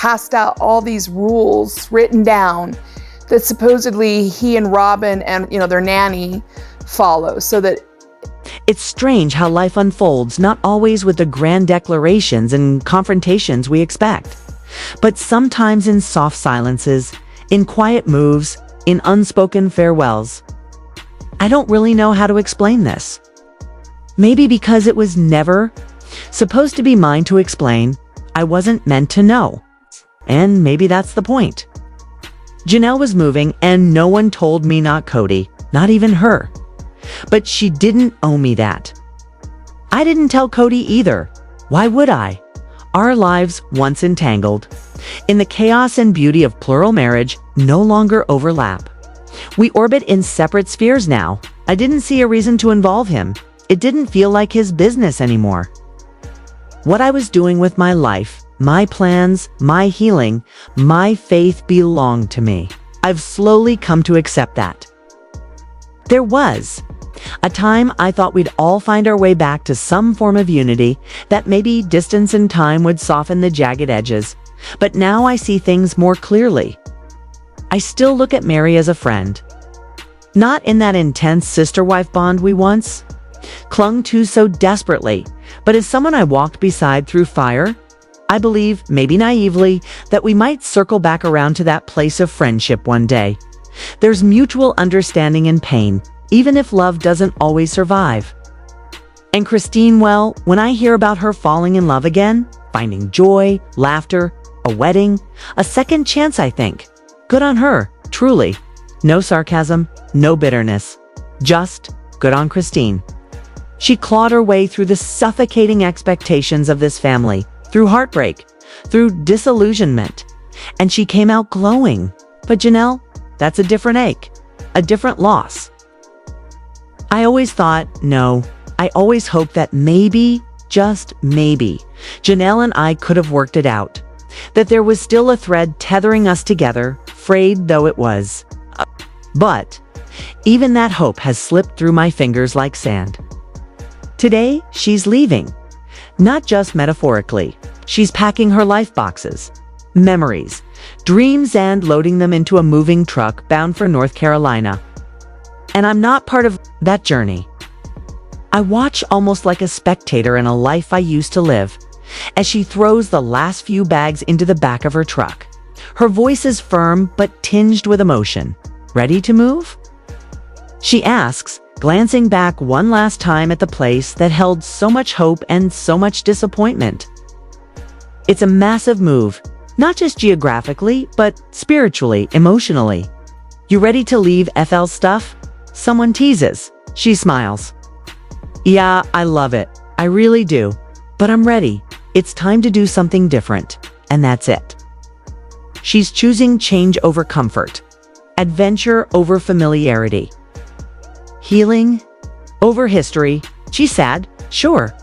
passed out all these rules written down that supposedly he and Robin and, their nanny follow, so that It's strange how life unfolds, not always with the grand declarations and confrontations we expect, but sometimes in soft silences, in quiet moves, in unspoken farewells. I don't really know how to explain this. Maybe because it was never supposed to be mine to explain, I wasn't meant to know. And maybe that's the point. Janelle was moving, and no one told me, not Kody, not even her. But she didn't owe me that. I didn't tell Kody either. Why would I? Our lives, once entangled, in the chaos and beauty of plural marriage, no longer overlap. We orbit in separate spheres now. I didn't see a reason to involve him. It didn't feel like his business anymore. What I was doing with my life, my plans, my healing, my faith belonged to me. I've slowly come to accept that. There was a time I thought we'd all find our way back to some form of unity, that maybe distance and time would soften the jagged edges. But now I see things more clearly. I still look at Meri as a friend. Not in that intense sister-wife bond we once clung to so desperately, but as someone I walked beside through fire. I believe, maybe naively, that we might circle back around to that place of friendship one day. There's mutual understanding in pain, even if love doesn't always survive. And Christine, well, when I hear about her falling in love again, finding joy, laughter, a wedding, a second chance, I think, good on her, truly. No sarcasm, no bitterness. Just good on Christine. She clawed her way through the suffocating expectations of this family, through heartbreak, through disillusionment, and she came out glowing. But Janelle, that's a different ache, a different loss. I always hoped that maybe, just maybe, Janelle and I could have worked it out. That there was still a thread tethering us together, frayed though it was. But even that hope has slipped through my fingers like sand. Today, she's leaving. Not just metaphorically. She's packing her life boxes, memories, dreams, and loading them into a moving truck bound for North Carolina. And I'm not part of that journey. I watch almost like a spectator in a life I used to live, as she throws the last few bags into the back of her truck. Her voice is firm but tinged with emotion. Ready to move? She asks, glancing back one last time at the place that held so much hope and so much disappointment. It's a massive move, not just geographically, but spiritually, emotionally. You ready to leave FL stuff? Someone teases. She smiles. Yeah, I love it. I really do. But I'm ready. It's time to do something different. And that's it. She's choosing change over comfort, adventure over familiarity, healing over history. She's sad, sure.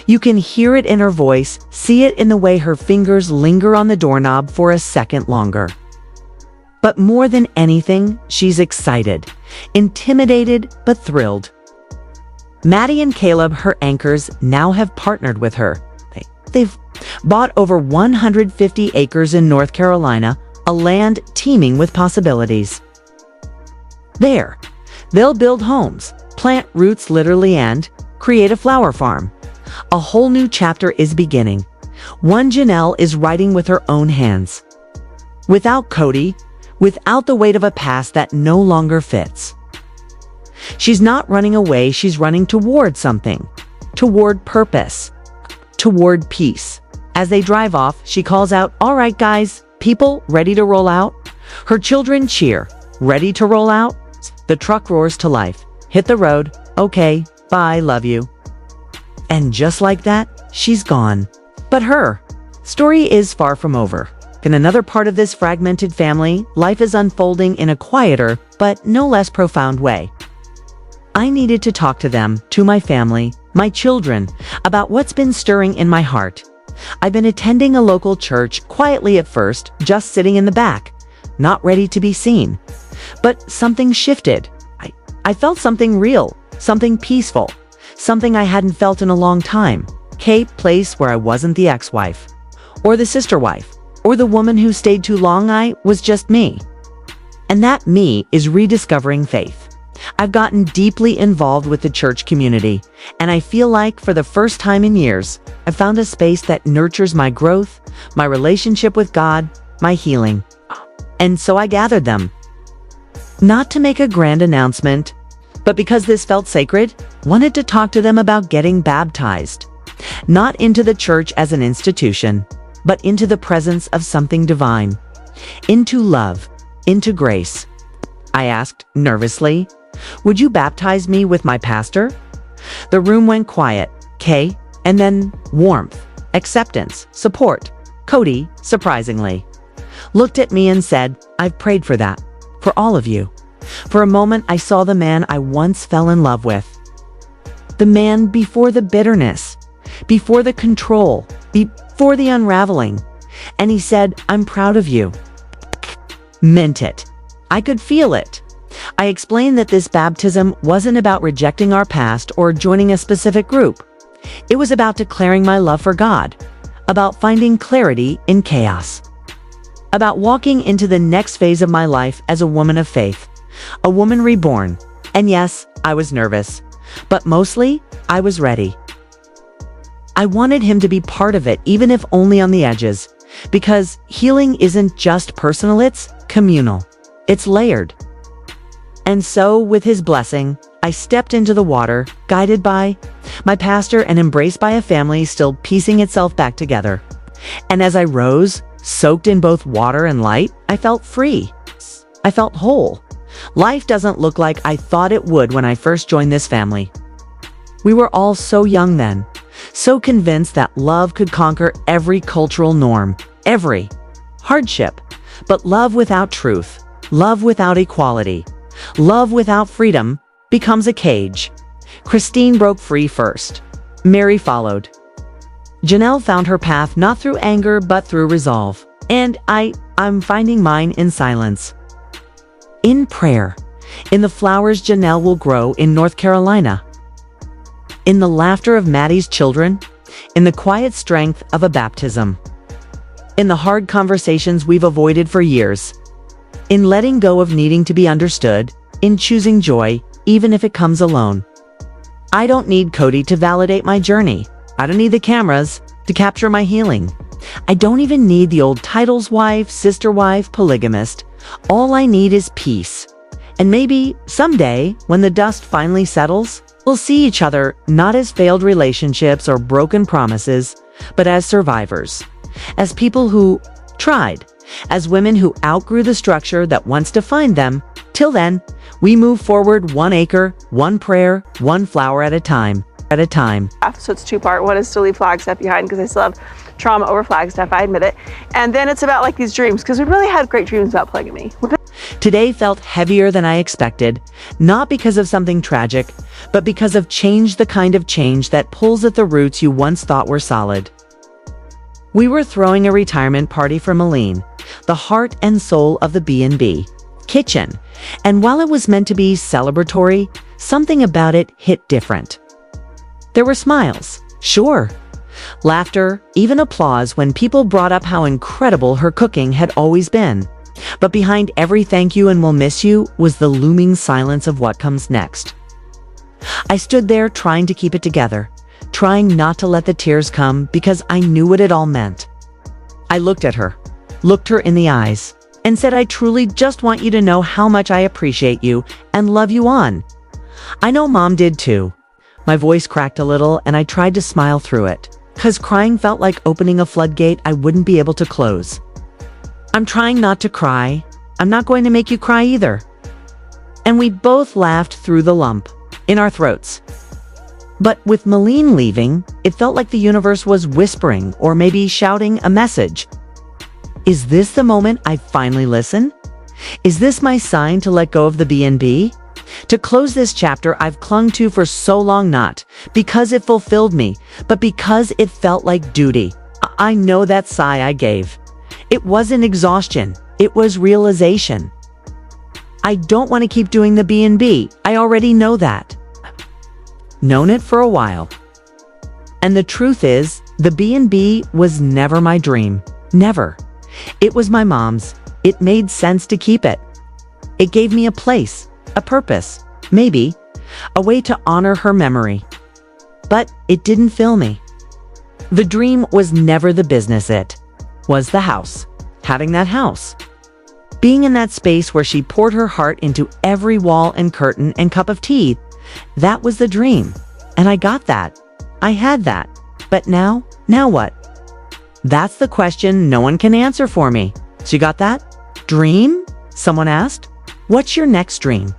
You can hear it in her voice, see it in the way her fingers linger on the doorknob for a second longer. But more than anything, she's excited, intimidated, but thrilled. Maddie and Caleb, her anchors, now have partnered with her. They've bought over 150 acres in North Carolina, a land teeming with possibilities. There, they'll build homes, plant roots literally, and create a flower farm. A whole new chapter is beginning. One Janelle is writing with her own hands. Without Kody, without the weight of a past that no longer fits. She's not running away, she's running toward something. Toward purpose. Toward peace. As they drive off, she calls out, "All right, guys, people ready to roll out?" Her children cheer. Ready to roll out? The truck roars to life. Hit the road. Okay, bye, love you. And just like that, she's gone. But her story is far from over. In another part of this fragmented family, life is unfolding in a quieter, but no less profound way. I needed to talk to them, to my family, my children, about what's been stirring in my heart. I've been attending a local church, quietly at first, just sitting in the back, not ready to be seen. But something shifted. I felt something real, something peaceful, something I hadn't felt in a long time. Place where I wasn't the ex-wife, or the sister wife, or the woman who stayed too long. I was just me. And that me is rediscovering faith. I've gotten deeply involved with the church community, and I feel like for the first time in years, I've found a space that nurtures my growth, my relationship with God, my healing. And so I gathered them. Not to make a grand announcement, but because this felt sacred, wanted to talk to them about getting baptized. Not into the church as an institution, but into the presence of something divine. Into love, into grace. I asked nervously, "Would you baptize me with my pastor?" The room went quiet, Kay, and then warmth, acceptance, support. Kody, surprisingly, looked at me and said, "I've prayed for that, for all of you." For a moment, I saw the man I once fell in love with. The man before the bitterness, before the control, before the unraveling. And he said, "I'm proud of you." Meant it. I could feel it. I explained that this baptism wasn't about rejecting our past or joining a specific group. It was about declaring my love for God, about finding clarity in chaos, about walking into the next phase of my life as a woman of faith, a woman reborn. And yes, I was nervous, but mostly I was ready. I wanted him to be part of it, even if only on the edges, because healing isn't just personal, it's communal. It's layered. And so, with his blessing, I stepped into the water, guided by my pastor and embraced by a family still piecing itself back together. And as I rose, soaked in both water and light, I felt free. I felt whole. Life doesn't look like I thought it would when I first joined this family. We were all so young then, so convinced that love could conquer every cultural norm, every hardship. But love without truth, love without equality, love without freedom becomes a cage. Christine broke free first. Meri followed. Janelle found her path not through anger but through resolve. And I'm finding mine in silence. In prayer. In the flowers Janelle will grow in North Carolina. In the laughter of Maddie's children. In the quiet strength of a baptism. In the hard conversations we've avoided for years. In letting go of needing to be understood. In choosing joy, even if it comes alone. I don't need Kody to validate my journey. I don't need the cameras to capture my healing. I don't even need the old titles wife, sister wife, polygamist. All I need is peace. And maybe someday, when the dust finally settles, we'll see each other not as failed relationships or broken promises, but as survivors. As people who tried. As women who outgrew the structure that once defined them. Till then, we move forward 1 acre, 1 prayer, 1 flower at a time. So it's 2-part. One is to leave Flagstaff behind because I still have trauma over Flagstaff, I admit it. And then it's about like these dreams, because we really had great dreams about polygamy. Today felt heavier than I expected, not because of something tragic, but because of change, the kind of change that pulls at the roots you once thought were solid. We were throwing a retirement party for Malene, the heart and soul of the B&B kitchen. And while it was meant to be celebratory, something about it hit different. There were smiles, sure. Laughter, even applause when people brought up how incredible her cooking had always been. But behind every thank you and we'll miss you was the looming silence of what comes next. I stood there trying to keep it together, trying not to let the tears come because I knew what it all meant. I looked at her, looked her in the eyes, and said, "I truly just want you to know how much I appreciate you and love you on. I know Mom did too." My voice cracked a little and I tried to smile through it, because crying felt like opening a floodgate I wouldn't be able to close. "I'm trying not to cry. I'm not going to make you cry either." And we both laughed through the lump in our throats. But with Malene leaving, it felt like the universe was whispering or maybe shouting a message. Is this the moment I finally listen? Is this my sign to let go of the B&B? To close this chapter I've clung to for so long, not because it fulfilled me, but because it felt like duty. I know that sigh I gave. It wasn't exhaustion, it was realization. I don't want to keep doing the B&B, I already know that. Known it for a while. And the truth is, the B&B was never my dream. Never. It was my mom's. It made sense to keep it. It gave me a place, a purpose, maybe, a way to honor her memory. But it didn't fill me. The dream was never the business, it was the house. Having that house. Being in that space where she poured her heart into every wall and curtain and cup of tea. That was the dream. And I got that. I had that. But now what? That's the question no one can answer for me. So you got that? Dream? Someone asked. What's your next dream?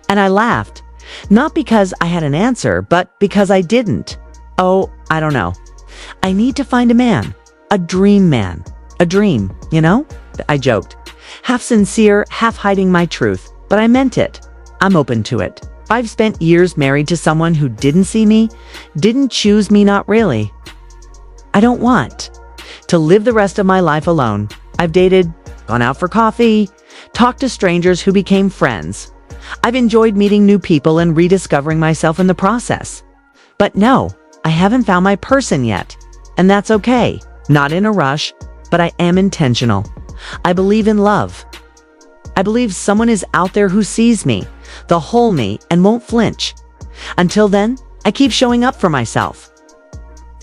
And I laughed. Not because I had an answer, but because I didn't. Oh, I don't know. I need to find a man. A dream man. A dream, you know? I joked. Half sincere, half hiding my truth. But I meant it. I'm open to it. I've spent years married to someone who didn't see me, didn't choose me, not really. I don't want to live the rest of my life alone. I've dated, gone out for coffee, talked to strangers who became friends. I've enjoyed meeting new people and rediscovering myself in the process. But no, I haven't found my person yet. And that's okay. Not in a rush, but I am intentional. I believe in love. I believe someone is out there who sees me, the whole me, and won't flinch. Until then, I keep showing up for myself.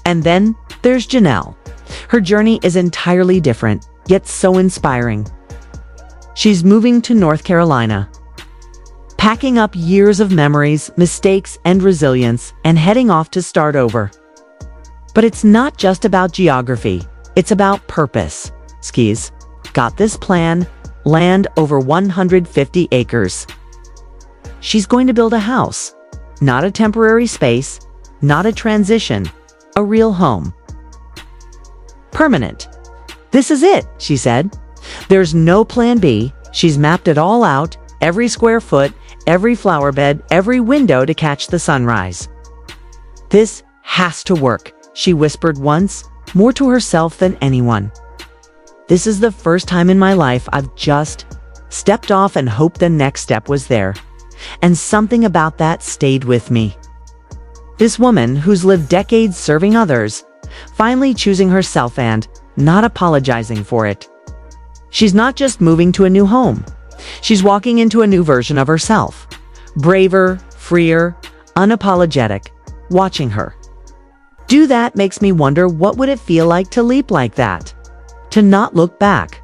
And then there's Janelle. Her journey is entirely different, yet so inspiring. She's moving to North Carolina, packing up years of memories, mistakes, and resilience, and heading off to start over. But it's not just about geography, it's about purpose. Skis. Got this plan, land over 150 acres. She's going to build a house, not a temporary space, not a transition, a real home. Permanent. This is it, she said. There's no plan B. She's mapped it all out, every square foot, every flower bed, every window to catch the sunrise. This has to work, she whispered once, more to herself than anyone. This is the first time in my life I've just stepped off and hoped the next step was there. And something about that stayed with me. This woman who's lived decades serving others, finally choosing herself and not apologizing for it. She's not just moving to a new home. She's walking into a new version of herself. Braver, freer, unapologetic. Watching her do that makes me wonder, what would it feel like to leap like that? To not look back.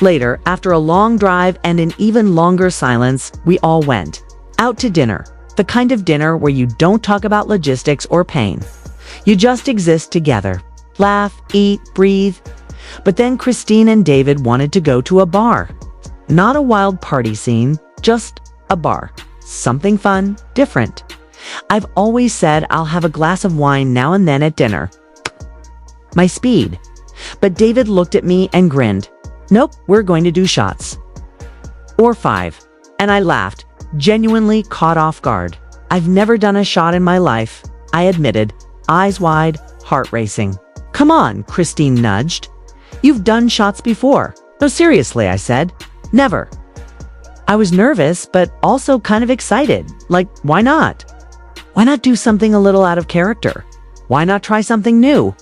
Later, after a long drive and an even longer silence, we all went out to dinner. The kind of dinner where you don't talk about logistics or pain. You just exist together. Laugh, eat, breathe. But then Christine and David wanted to go to a bar. Not a wild party scene, just a bar. Something fun, different. I've always said I'll have a glass of wine now and then at dinner. My speed. But David looked at me and grinned. Nope, we're going to do shots. Or 5. And I laughed, genuinely caught off guard. I've never done a shot in my life, I admitted, eyes wide, heart racing. Come on, Christine nudged. You've done shots before. No, seriously, I said. Never. I was nervous, but also kind of excited. Like, why not? Why not do something a little out of character? Why not try something new?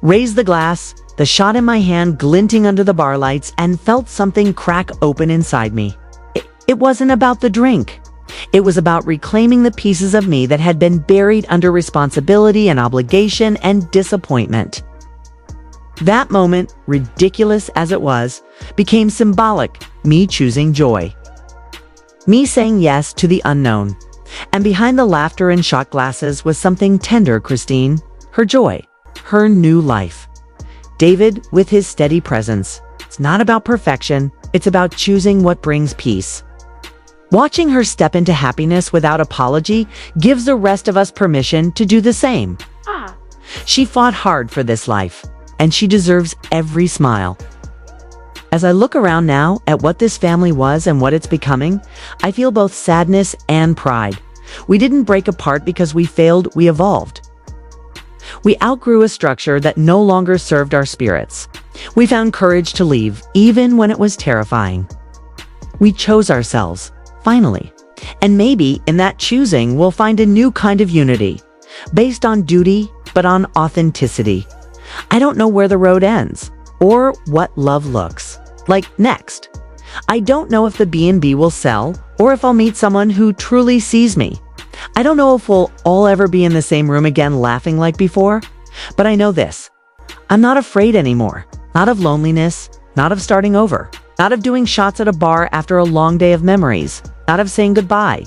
Raised the glass, the shot in my hand glinting under the bar lights, and felt something crack open inside me. It wasn't about the drink. It was about reclaiming the pieces of me that had been buried under responsibility and obligation and disappointment. That moment, ridiculous as it was, became symbolic, me choosing joy. Me saying yes to the unknown. And behind the laughter and shot glasses was something tender, Christine. Her joy. Her new life. David with his steady presence. It's not about perfection, it's about choosing what brings peace. Watching her step into happiness without apology gives the rest of us permission to do the same. She fought hard for this life, and she deserves every smile. As I look around now at what this family was and what it's becoming, I feel both sadness and pride. We didn't break apart because we failed, we evolved. We outgrew a structure that no longer served our spirits. We found courage to leave, even when it was terrifying. We chose ourselves, finally. And maybe in that choosing, we'll find a new kind of unity, based on duty, but on authenticity. I don't know where the road ends, or what love looks like next. I don't know if the B&B will sell or if I'll meet someone who truly sees me. I don't know if we'll all ever be in the same room again laughing like before, but I know this. I'm not afraid anymore. Not of loneliness, not of starting over, not of doing shots at a bar after a long day of memories, not of saying goodbye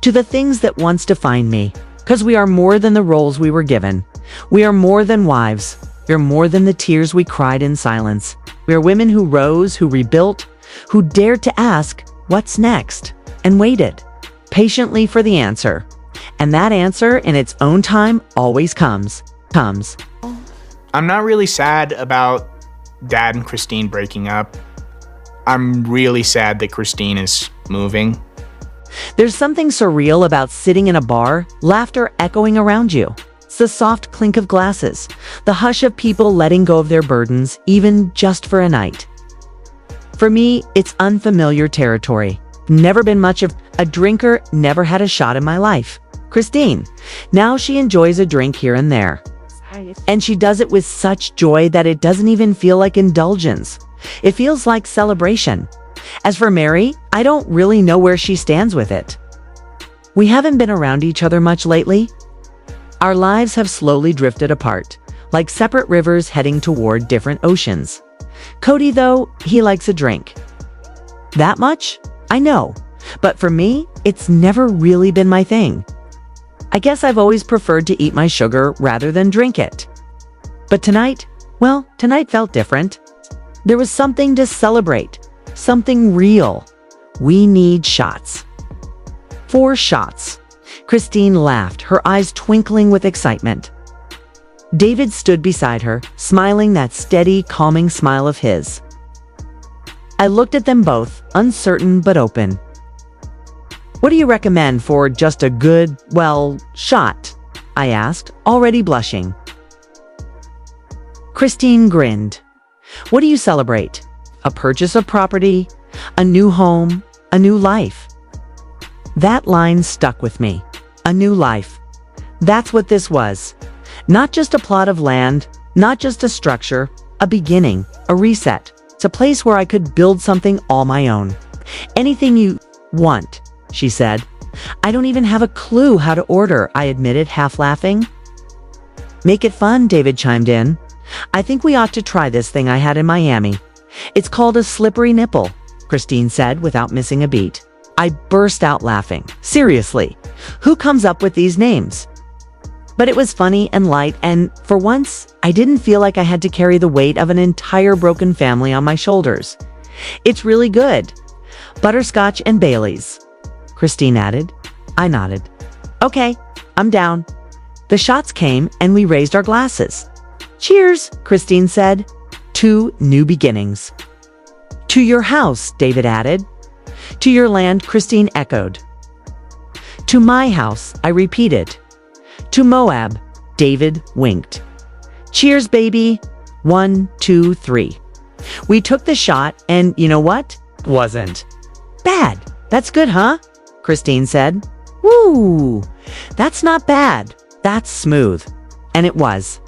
to the things that once defined me. Because we are more than the roles we were given. We are more than wives. We are more than the tears we cried in silence. We are women who rose, who rebuilt, who dared to ask, what's next? And waited patiently for the answer. And that answer in its own time always comes. I'm not really sad about Dad and Christine breaking up. I'm really sad that Christine is moving. There's something surreal about sitting in a bar, laughter echoing around you. It's the soft clink of glasses, the hush of people letting go of their burdens, even just for a night. For me, it's unfamiliar territory. Never been much of a drinker, never had a shot in my life. Christine, now she enjoys a drink here and there. And she does it with such joy that it doesn't even feel like indulgence. It feels like celebration. As for Meri, I don't really know where she stands with it. We haven't been around each other much lately. Our lives have slowly drifted apart, like separate rivers heading toward different oceans. Kody, though, he likes a drink. That much? I know. But for me, it's never really been my thing. I guess I've always preferred to eat my sugar rather than drink it. But tonight felt different. There was something to celebrate. Something real. We need shots. 4 shots. Christine laughed, her eyes twinkling with excitement. David stood beside her, smiling that steady, calming smile of his. I looked at them both, uncertain but open. What do you recommend for just a good, shot? I asked, already blushing. Christine grinned. What do you celebrate? A purchase of property, a new home, a new life. That line stuck with me. A new life. That's what this was. Not just a plot of land, not just a structure, a beginning, a reset. It's a place where I could build something all my own. Anything you want, she said. I don't even have a clue how to order, I admitted, half laughing. Make it fun, David chimed in. I think we ought to try this thing I had in Miami. It's called a slippery nipple, Christine said without missing a beat. I burst out laughing. Seriously, who comes up with these names? But it was funny and light, and for once, I didn't feel like I had to carry the weight of an entire broken family on my shoulders. It's really good. Butterscotch and Baileys, Christine added. I nodded. Okay, I'm down. The shots came and we raised our glasses. Cheers, Christine said. To new beginnings. To your house, David added. To your land, Christine echoed. To my house, I repeated. To Moab, David winked. Cheers, baby. 1, 2, 3. We took the shot, and you know what? Wasn't bad. That's good, huh? Christine said. Woo! That's not bad. That's smooth. And it was.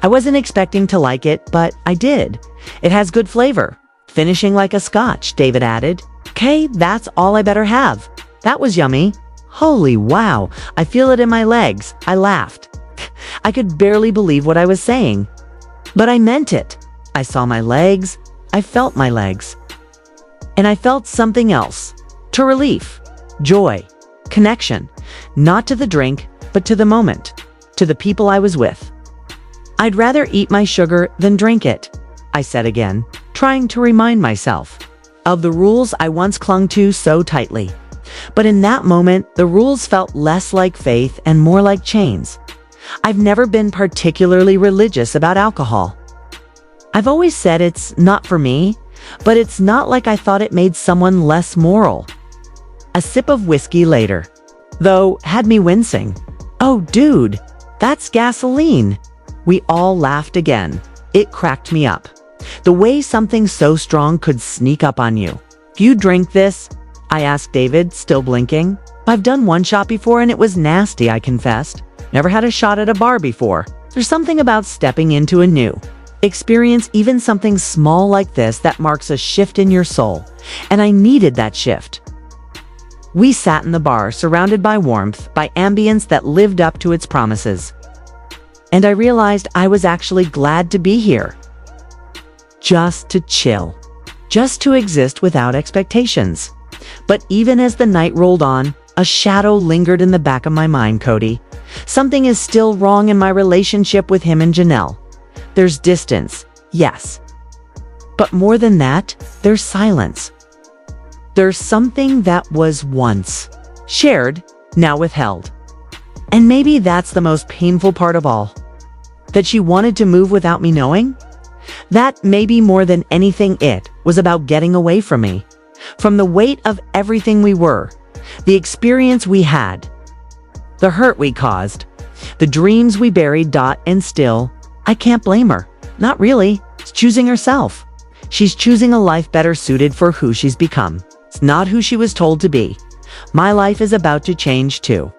I wasn't expecting to like it, but I did. It has good flavor. Finishing like a scotch, David added. Okay, that's all I better have. That was yummy. Holy wow, I feel it in my legs. I laughed. I could barely believe what I was saying. But I meant it. I saw my legs. I felt my legs. And I felt something else. To relief, joy, connection. Not to the drink, but to the moment. To the people I was with. I'd rather eat my sugar than drink it, I said again, trying to remind myself of the rules I once clung to so tightly. But in that moment, the rules felt less like faith and more like chains. I've never been particularly religious about alcohol. I've always said it's not for me, but it's not like I thought it made someone less moral. A sip of whiskey later, though, had me wincing. Oh, dude, that's gasoline. We all laughed again. It cracked me up. The way something so strong could sneak up on you. Do you drink this? I asked David, still blinking. I've done one shot before and it was nasty, I confessed. Never had a shot at a bar before. There's something about stepping into a new, Experience even something small like this that marks a shift in your soul. And I needed that shift. We sat in the bar, surrounded by warmth, by ambience that lived up to its promises. And I realized I was actually glad to be here. Just to chill. Just to exist without expectations. But even as the night rolled on, a shadow lingered in the back of my mind, Kody. Something is still wrong in my relationship with him and Janelle. There's distance, yes. But more than that, there's silence. There's something that was once shared, now withheld. And maybe that's the most painful part of all. That she wanted to move without me knowing? That maybe more than anything it was about getting away from me. From the weight of everything we were, the experience we had, the hurt we caused, the dreams we buried. And still, I can't blame her. Not really. It's choosing herself. She's choosing a life better suited for who she's become. It's not who she was told to be. My life is about to change too.